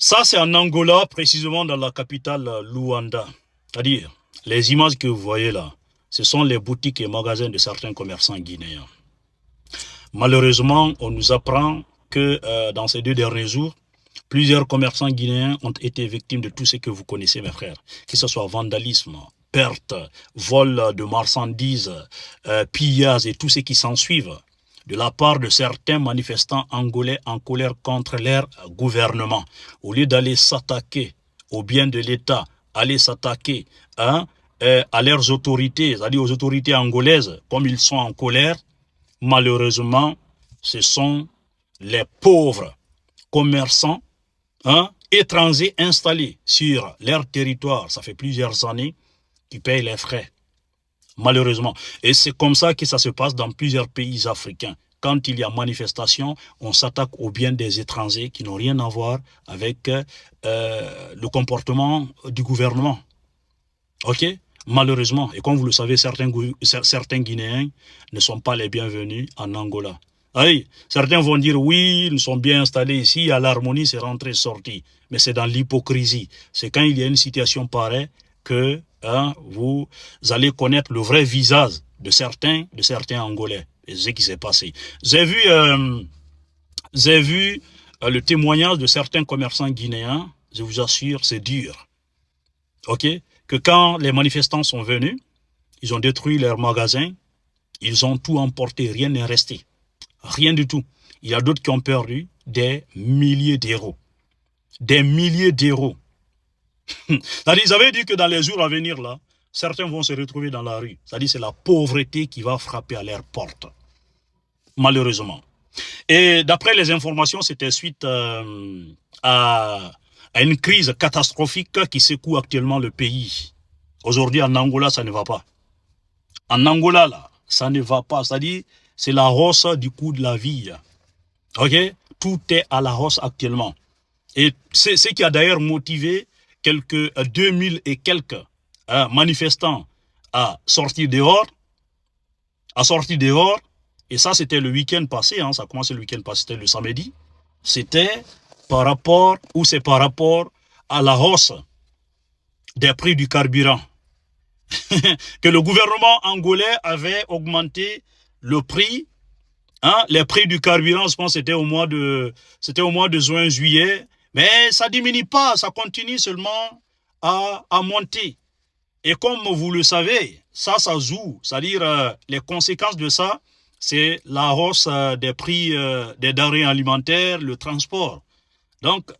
Ça, c'est en Angola, précisément dans la capitale Luanda. C'est-à-dire, les images que vous voyez là, ce sont les boutiques et magasins de certains commerçants guinéens. Malheureusement, on nous apprend que dans ces 2 derniers jours, plusieurs commerçants guinéens ont été victimes de tout ce que vous connaissez, mes frères. Que ce soit vandalisme, perte, vol de marchandises, pillage et tout ce qui s'ensuivent de la part de certains manifestants angolais en colère contre leur gouvernement. Au lieu d'aller s'attaquer au bien de l'État, aller s'attaquer à leurs autorités, c'est-à-dire aux autorités angolaises, comme ils sont en colère, malheureusement, ce sont les pauvres commerçants étrangers installés sur leur territoire, ça fait plusieurs années, qui payent les frais. Malheureusement. Et c'est comme ça que ça se passe dans plusieurs pays africains. Quand il y a manifestation, on s'attaque aux biens des étrangers qui n'ont rien à voir avec le comportement du gouvernement. Ok? Malheureusement. Et comme vous le savez, certains Guinéens ne sont pas les bienvenus en Angola. Oui, certains vont dire oui, nous sommes bien installés ici, à l'harmonie, c'est rentré, sorti. Mais c'est dans l'hypocrisie. C'est quand il y a une situation pareille que vous allez connaître le vrai visage de certains Angolais. Et ce qui s'est passé. J'ai vu le témoignage de certains commerçants guinéens. Je vous assure, c'est dur. Ok? Que quand les manifestants sont venus, ils ont détruit leurs magasins, ils ont tout emporté, rien n'est resté. Rien du tout. Il y a d'autres qui ont perdu des milliers d'euros. Des milliers d'euros. C'est-à-dire, ils avaient dit que dans les jours à venir, là, certains vont se retrouver dans la rue. C'est-à-dire, c'est la pauvreté qui va frapper à leur porte. Malheureusement. Et d'après les informations, c'était suite à une crise catastrophique qui secoue actuellement le pays. Aujourd'hui, en Angola, ça ne va pas. En Angola, là, ça ne va pas. C'est-à-dire, c'est la hausse du coût de la vie. Ok? Tout est à la hausse actuellement. Et c'est ce qui a d'ailleurs motivé quelques 2000 et quelques manifestants à sortir dehors. Et ça, c'était le week-end passé. Ça a commencé le week-end passé, c'était le samedi. C'était par rapport à la hausse des prix du carburant. Que le gouvernement angolais avait augmenté le prix, les prix du carburant, je pense que c'était au mois de juin, juillet, mais ça diminue pas, ça continue seulement à monter. Et comme vous le savez, ça joue, c'est-à-dire les conséquences de ça, c'est la hausse des prix des denrées alimentaires, le transport. Donc,